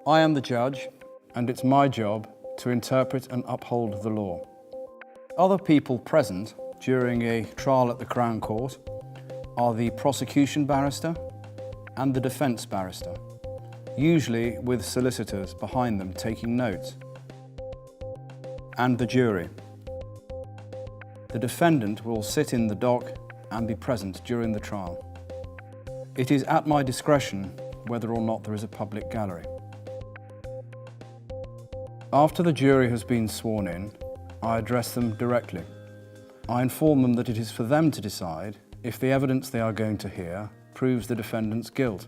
I am the judge, and it's my job to interpret and uphold the law. Other people present during a trial at the Crown Court are the prosecution barrister and the defence barrister, usually with solicitors behind them taking notes, and the jury. The defendant will sit in the dock and be present during the trial. It is at my discretion whether or not there is a public gallery. After the jury has been sworn in, I address them directly. I inform them that it is for them to decide if the evidence they are going to hear proves the defendant's guilt.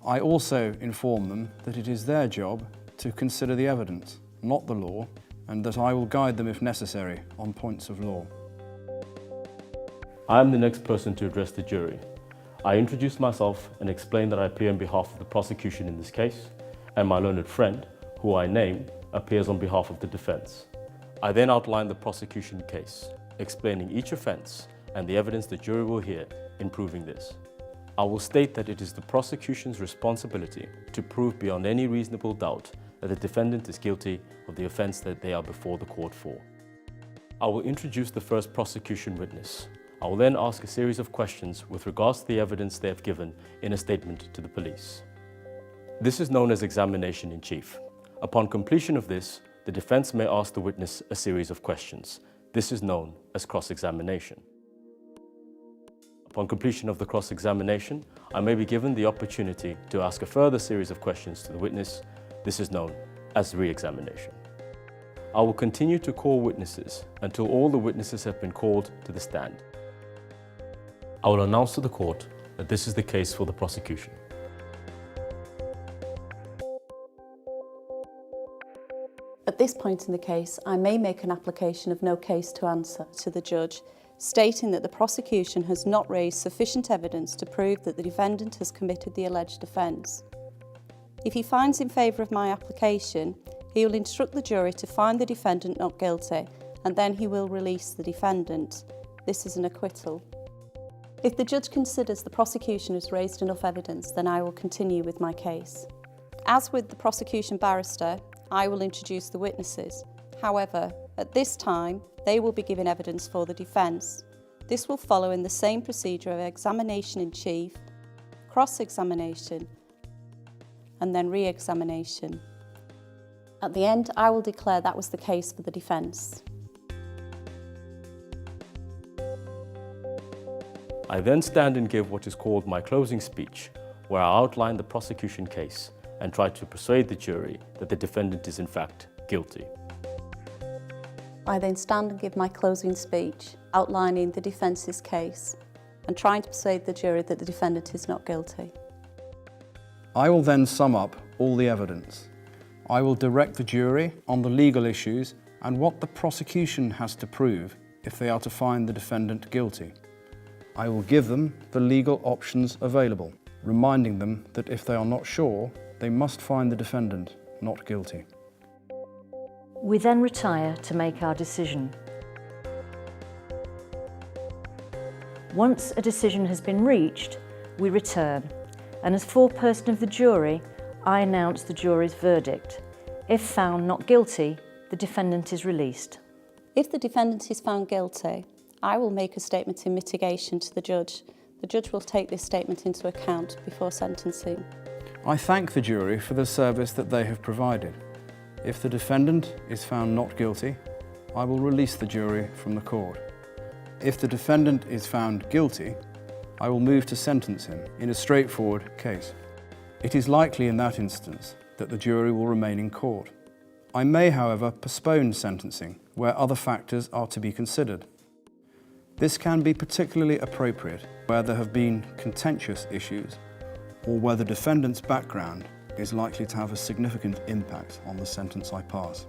I also inform them that it is their job to consider the evidence, not the law, and that I will guide them if necessary on points of law. I am the next person to address the jury. I introduce myself and explain that I appear on behalf of the prosecution in this case, and my learned friend, who I name, appears on behalf of the defence. I then outline the prosecution case, explaining each offence and the evidence the jury will hear in proving this. I will state that it is the prosecution's responsibility to prove beyond any reasonable doubt that the defendant is guilty of the offence that they are before the court for. I will introduce the first prosecution witness. I will then ask a series of questions with regards to the evidence they have given in a statement to the police. This is known as examination in chief. Upon completion of this, the defence may ask the witness a series of questions. This is known as cross-examination. Upon completion of the cross-examination, I may be given the opportunity to ask a further series of questions to the witness. This is known as re-examination. I will continue to call witnesses until all the witnesses have been called to the stand. I will announce to the court that this is the case for the prosecution. At this point in the case, I may make an application of no case to answer to the judge, stating that the prosecution has not raised sufficient evidence to prove that the defendant has committed the alleged offence. If he finds in favour of my application, he will instruct the jury to find the defendant not guilty, and then he will release the defendant. This is an acquittal. If the judge considers the prosecution has raised enough evidence, then I will continue with my case. As with the prosecution barrister, I will introduce the witnesses. However, at this time, they will be given evidence for the defence. This will follow in the same procedure of examination in chief, cross-examination, and then re-examination. At the end, I will declare that was the case for the defence. I then stand and give what is called my closing speech, where I outline the prosecution case and try to persuade the jury that the defendant is in fact guilty. I then stand and give my closing speech, outlining the defence's case and trying to persuade the jury that the defendant is not guilty. I will then sum up all the evidence. I will direct the jury on the legal issues and what the prosecution has to prove if they are to find the defendant guilty. I will give them the legal options available, reminding them that if they are not sure, they must find the defendant not guilty. We then retire to make our decision. Once a decision has been reached, we return, and as foreperson of the jury, I announce the jury's verdict. If found not guilty, the defendant is released. If the defendant is found guilty, I will make a statement in mitigation to the judge. The judge will take this statement into account before sentencing. I thank the jury for the service that they have provided. If the defendant is found not guilty, I will release the jury from the court. If the defendant is found guilty, I will move to sentence him in a straightforward case. It is likely in that instance that the jury will remain in court. I may, however, postpone sentencing where other factors are to be considered. This can be particularly appropriate where there have been contentious issues or where the defendant's background is likely to have a significant impact on the sentence I pass.